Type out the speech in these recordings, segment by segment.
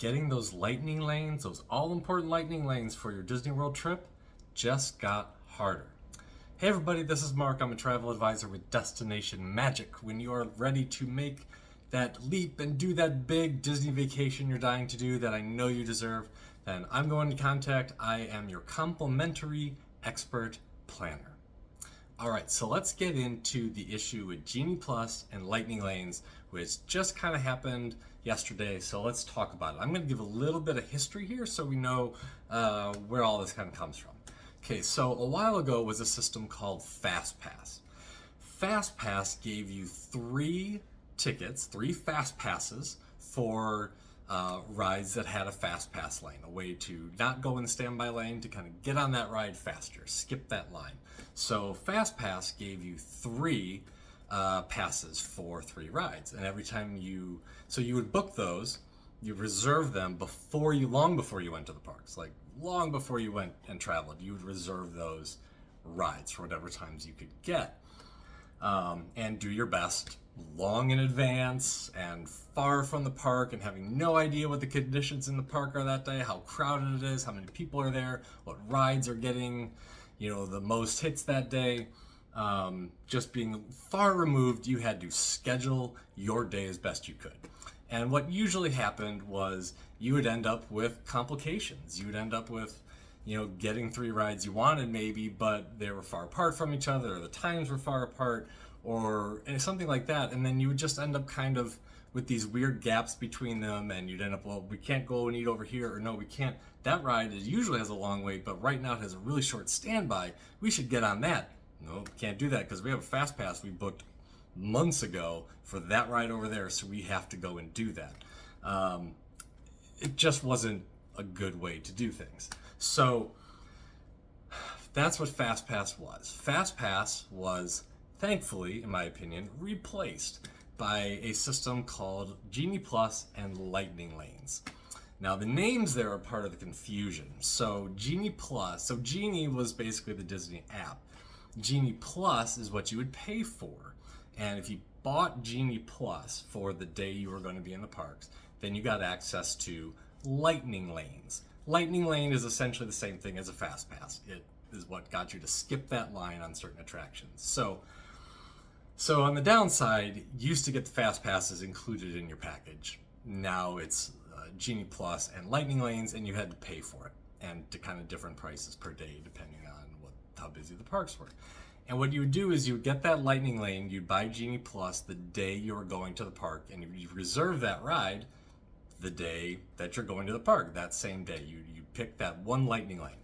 getting those lightning lanes, those all-important lightning lanes for your Disney World trip, just got harder. Hey everybody, this is Mark. I'm a travel advisor with Destination Magic. When you are ready to make that leap and do that big Disney vacation you're dying to do that I know you deserve, then I'm going to contact. I am your complimentary expert planner. Alright, so let's get into the issue with Genie Plus and Lightning Lanes, which just kind of happened yesterday, so let's talk about it. I'm going to give a little bit of history here so we know where all this kind of comes from. Okay, so a while ago was a system called FastPass. FastPass gave you 3 tickets, 3 Fast Passes for rides that had a Fast Pass lane, a way to not go in the standby lane, to kind of get on that ride faster, skip that line. So Fast Pass gave you 3 passes for 3 rides, and every time you would book those, you reserve them long before you went to the parks, like long before you went and traveled. You would reserve those rides for whatever times you could get, and do your best long in advance and far from the park, and having no idea what the conditions in the park are that day, how crowded it is, how many people are there, what rides are getting, the most hits that day. Just being far removed, you had to schedule your day as best you could. And what usually happened was you would end up with complications. You would end up with, getting 3 rides you wanted maybe, but they were far apart from each other, or the times were far apart, or something like that. And then you would just end up kind of with these weird gaps between them, and you'd end up, well, we can't go and eat over here, or no, we can't. That ride usually has a long wait, but right now it has a really short standby. We should get on that. No, can't do that because we have a Fast Pass we booked months ago for that ride over there, so we have to go and do that. It just wasn't a good way to do things. So that's what Fast Pass was. Fast Pass was, thankfully, in my opinion, replaced by a system called Genie Plus and Lightning Lanes. Now, the names there are part of the confusion. So Genie Plus, so Genie was basically the Disney app. Genie Plus is what you would pay for. And if you bought Genie Plus for the day you were going to be in the parks, then you got access to Lightning Lanes. Lightning Lane is essentially the same thing as a Fast Pass. It is what got you to skip that line on certain attractions. So on the downside, you used to get the Fast Passes included in your package. Now it's Genie Plus and Lightning Lanes, and you had to pay for it, and to kind of different prices per day depending on how busy the parks were. And what you would do is you would get that Lightning Lane, you'd buy Genie Plus the day you were going to the park, and you reserve that ride the day that you're going to the park, that same day. You pick that one Lightning Lane.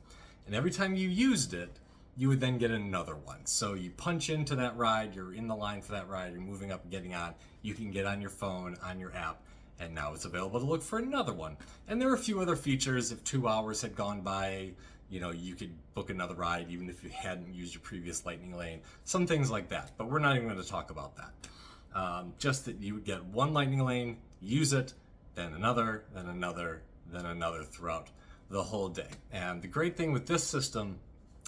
And every time you used it, you would then get another one. So you punch into that ride, you're in the line for that ride, you're moving up and getting on, you can get on your phone, on your app, and now it's available to look for another one. And there are a few other features. If 2 hours had gone by, you could book another ride even if you hadn't used your previous Lightning Lane, some things like that. But we're not even going to talk about that. Just that you would get one Lightning Lane, use it, then another, then another, then another throughout the whole day. And the great thing with this system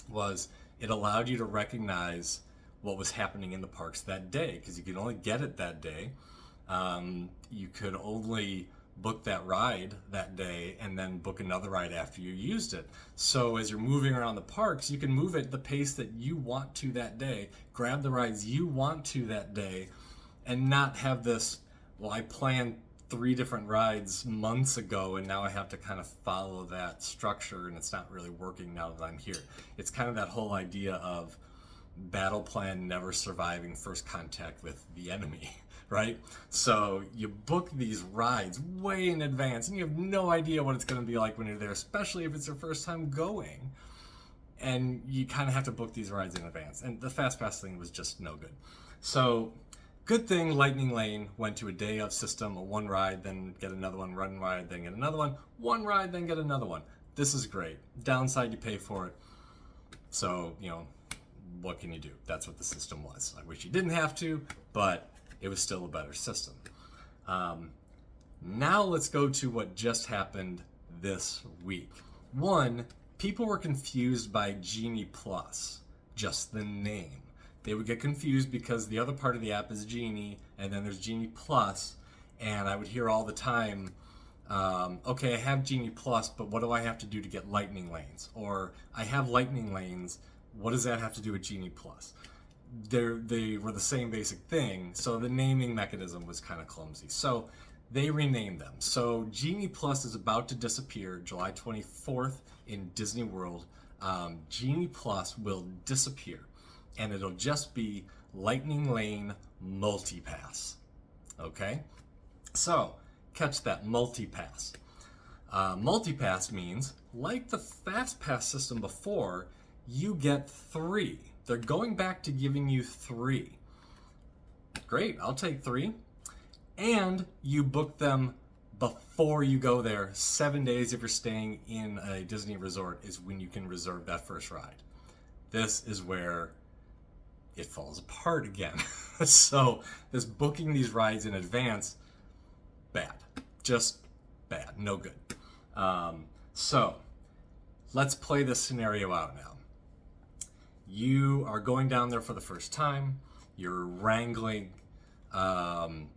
was it allowed you to recognize what was happening in the parks that day, because you could only get it that day. You could only book that ride that day and then book another ride after you used it. So as you're moving around the parks, you can move at the pace that you want to that day, grab the rides you want to that day, and not have this, well, I planned 3 different rides months ago and now I have to kind of follow that structure and it's not really working now that I'm here. It's kind of that whole idea of battle plan never surviving first contact with the enemy, right? So you book these rides way in advance and you have no idea what it's going to be like when you're there, especially if it's your first time going. And you kind of have to book these rides in advance. And the Fast Pass thing was just no good. So good thing Lightning Lane went to a day of system, a 1 ride, then get another one, run ride, then get another one, 1 ride, then get another one. This is great. Downside, you pay for it. So, what can you do? That's what the system was. I wish you didn't have to, but it was still a better system. Now let's go to what just happened this week. 1, people were confused by Genie Plus, just the name. They would get confused because the other part of the app is Genie, and then there's Genie Plus, and I would hear all the time, okay, I have Genie Plus, but what do I have to do to get Lightning Lanes? Or I have Lightning Lanes, what does that have to do with Genie Plus? They were the same basic thing, so the naming mechanism was kind of clumsy. So they renamed them. So Genie Plus is about to disappear July 24th in Disney World. Genie Plus will disappear, and it'll just be Lightning Lane Multipass. Okay? So, catch that, Multipass. Multipass means, like the FastPass system before, you get 3. They're going back to giving you 3. Great, I'll take 3. And you book them before you go there. 7 days if you're staying in a Disney resort is when you can reserve that first ride. This is where it falls apart again. So this booking these rides in advance, bad. Just bad. No good. So let's play this scenario out now. You are going down there for the first time. You're wrangling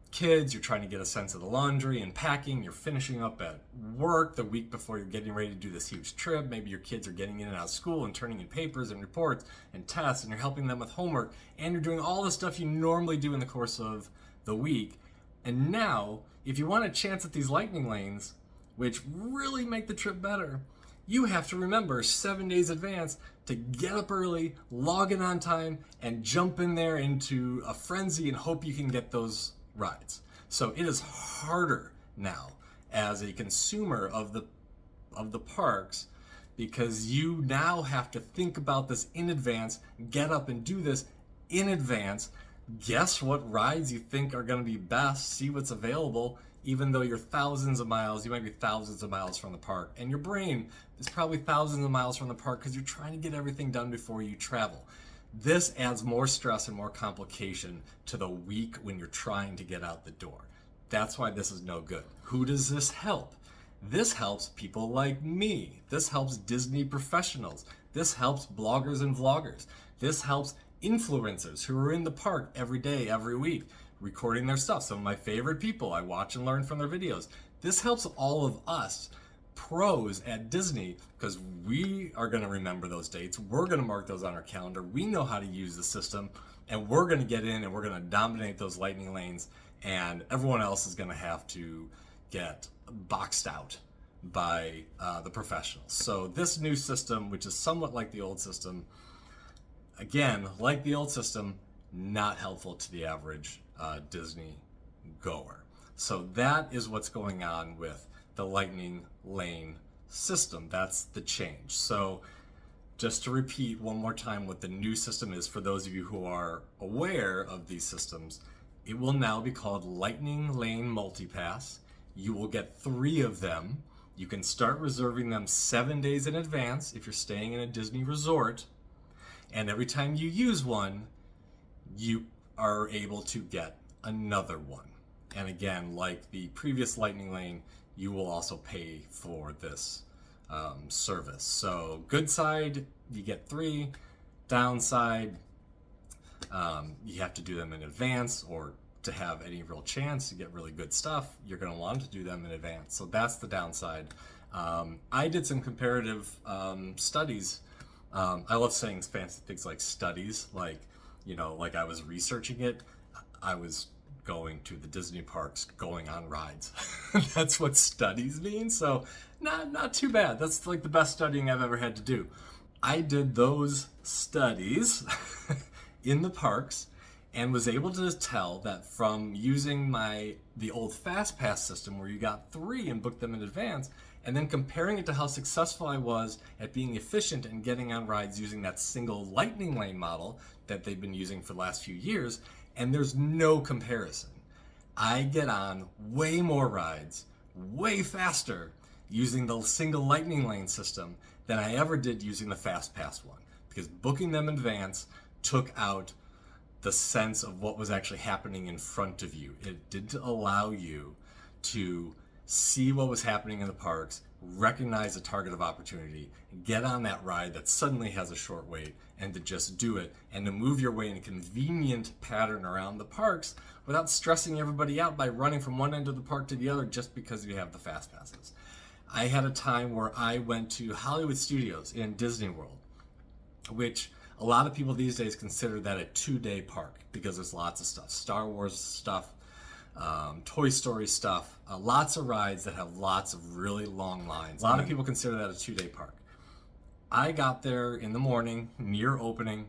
kids. You're trying to get a sense of the laundry and packing. You're finishing up at work the week before you're getting ready to do this huge trip. Maybe your kids are getting in and out of school and turning in papers and reports and tests, and you're helping them with homework, and you're doing all the stuff you normally do in the course of the week. And now, if you want a chance at these Lightning Lanes, which really make the trip better, you have to remember 7 days advance to get up early, log in on time, and jump in there into a frenzy and hope you can get those rides. So it is harder now as a consumer of the parks, because you now have to think about this in advance, get up and do this in advance, guess what rides you think are going to be best, see what's available, even though you're thousands of miles, you might be thousands of miles from the park, and your brain is probably thousands of miles from the park because you're trying to get everything done before you travel. This adds more stress and more complication to the week when you're trying to get out the door. That's why this is no good. Who does this help? This helps people like me. This helps Disney professionals. This helps bloggers and vloggers. This helps influencers who are in the park every day, every week, recording their stuff. Some of my favorite people, I watch and learn from their videos. This helps all of us pros at Disney because we are going to remember those dates. We're going to mark those on our calendar. We know how to use the system, and we're going to get in and we're going to dominate those Lightning Lanes, and everyone else is going to have to get boxed out by the professionals. So this new system, which is somewhat like the old system, again, like the old system, not helpful to the average Disney goer. So that is what's going on with the Lightning Lane system. That's the change. So just to repeat one more time what the new system is for those of you who are aware of these systems, it will now be called Lightning Lane Multipass. You will get 3 of them. You can start reserving them 7 days in advance if you're staying in a Disney resort. And every time you use one, you are able to get another one. And again, like the previous Lightning Lane, you will also pay for this service. So good side, you get 3. Downside, you have to do them in advance, or to have any real chance to get really good stuff, you're going to want to do them in advance. So that's the downside. I did some comparative studies. I love saying fancy things like studies, like, you know, like I was researching it. I was going to the Disney parks, going on rides. That's what studies mean. So not too bad. That's like the best studying I've ever had to do. I did those studies in the parks and was able to tell that from using the old FastPass system where you got 3 and booked them in advance, and then comparing it to how successful I was at being efficient and getting on rides using that single Lightning Lane model that they've been using for the last few years, and there's no comparison. I get on way more rides, way faster, using the single Lightning Lane system than I ever did using the FastPass one, because booking them in advance took out the sense of what was actually happening in front of you. It didn't allow you to see what was happening in the parks, recognize a target of opportunity, get on that ride that suddenly has a short wait, and to just do it, and to move your way in a convenient pattern around the parks without stressing everybody out by running from one end of the park to the other just because you have the fast passes. I had a time where I went to Hollywood Studios in Disney World, which a lot of people these days consider that a 2-day park because there's lots of stuff, Star Wars stuff, Toy Story stuff, lots of rides that have lots of really long lines. A lot of people consider that a 2-day park. I got there in the morning, near opening,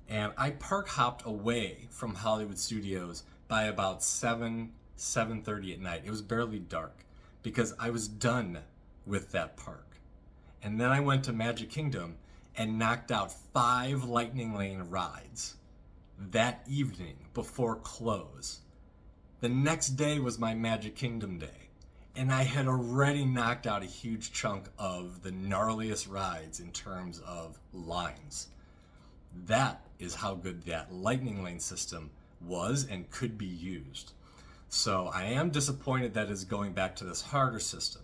and I park hopped away from Hollywood Studios by about 7:30 at night. It was barely dark because I was done with that park. And then I went to Magic Kingdom and knocked out 5 Lightning Lane rides that evening before close. The next day was my Magic Kingdom day, and I had already knocked out a huge chunk of the gnarliest rides in terms of lines. That is how good that Lightning Lane system was and could be used. So I am disappointed that it's going back to this harder system.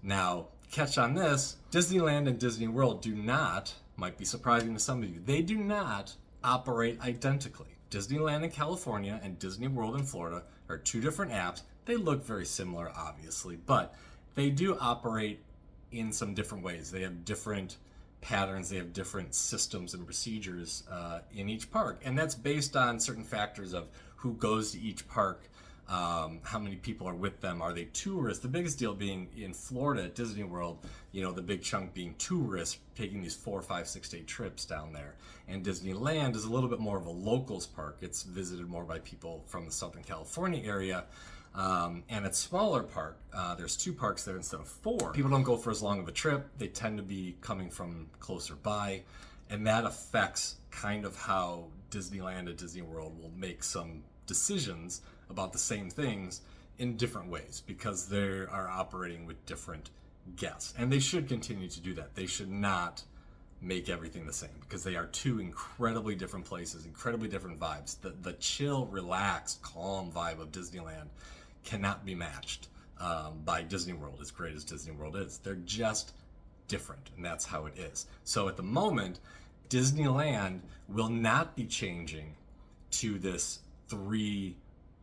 Now, catch on this, Disneyland and Disney World do not, might be surprising to some of you, they do not operate identically. Disneyland in California and Disney World in Florida are 2 different apps. They look very similar, obviously, but they do operate in some different ways. They have different patterns, they have different systems and procedures in each park, and that's based on certain factors of who goes to each park, how many people are with them, are they tourists? The biggest deal being in Florida at Disney World, you know, the big chunk being tourists taking these 4, 5, 6-day trips down there. And Disneyland is a little bit more of a locals park. It's visited more by people from the Southern California area. And it's smaller park. There's 2 parks there instead of 4. People don't go for as long of a trip. They tend to be coming from closer by. And that affects kind of how Disneyland and Disney World will make some decisions about the same things in different ways because they are operating with different guests. And they should continue to do that. They should not make everything the same because they are 2 incredibly different places, incredibly different vibes. The chill, relaxed, calm vibe of Disneyland cannot be matched by Disney World, as great as Disney World is. They're just different, and that's how it is. So at the moment, Disneyland will not be changing to this 3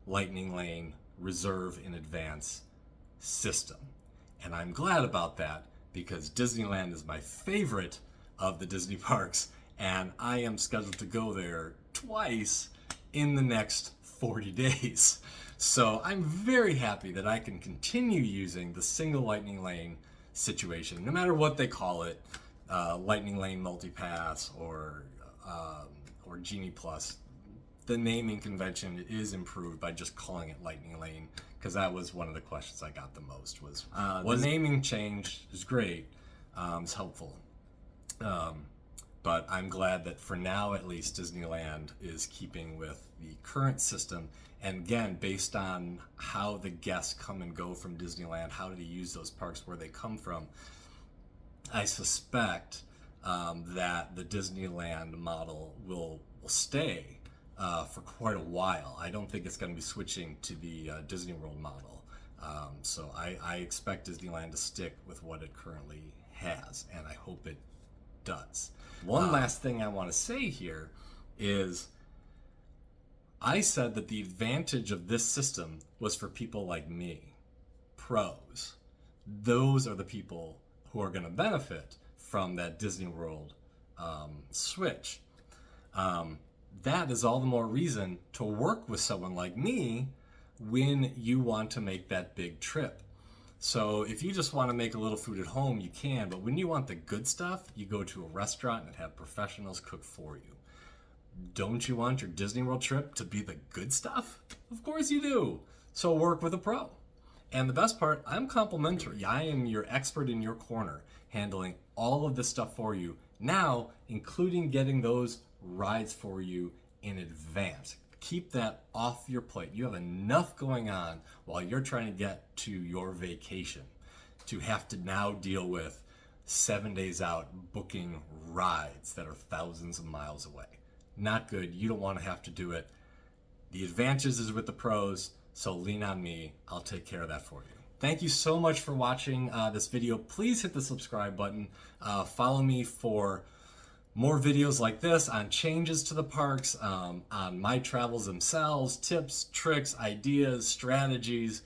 Lightning Lane reserve in advance system. And I'm glad about that because Disneyland is my favorite of the Disney parks, and I am scheduled to go there twice in the next 40 days. So I'm very happy that I can continue using the single Lightning Lane situation, no matter what they call it, Lightning Lane Multipass or Genie Plus. The naming convention is improved by just calling it Lightning Lane, because that was one of the questions I got the most was the naming change is great, it's helpful. But I'm glad that for now, at least, Disneyland is keeping with the current system. And again, based on how the guests come and go from Disneyland, how do they use those parks where they come from, I suspect that the Disneyland model will stay for quite a while. I don't think it's going to be switching to the Disney World model. So I expect Disneyland to stick with what it currently has, and I hope it does. One last thing I want to say here is I said that the advantage of this system was for people like me, pros. Those are the people who are going to benefit from that Disney World switch. That is all the more reason to work with someone like me when you want to make that big trip. So if you just want to make a little food at home, you can, but when you want the good stuff, you go to a restaurant and have professionals cook for you. Don't you want your Disney World trip to be the good stuff? Of course you do. So work with a pro. And the best part, I'm complimentary. I am your expert in your corner, handling all of this stuff for you. Now, including getting those rides for you in advance. Keep that off your plate. You have enough going on while you're trying to get to your vacation to have to now deal with 7 days out booking rides that are thousands of miles away. Not good. You don't want to have to do it. The advantage is with the pros, so lean on me. I'll take care of that for you. Thank you so much for watching this video. Please hit the subscribe button. Follow me for more videos like this on changes to the parks, on my travels themselves, tips, tricks, ideas, strategies,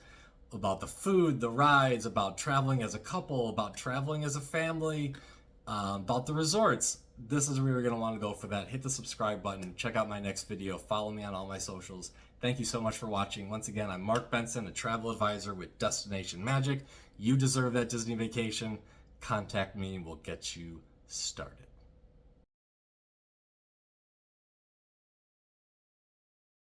about the food, the rides, about traveling as a couple, about traveling as a family, about the resorts. This is where you're going to want to go for that. Hit the subscribe button. Check out my next video. Follow me on all my socials. Thank you so much for watching. Once again, I'm Mark Benson, a travel advisor with Destination Magic. You deserve that Disney vacation. Contact me and we'll get you started.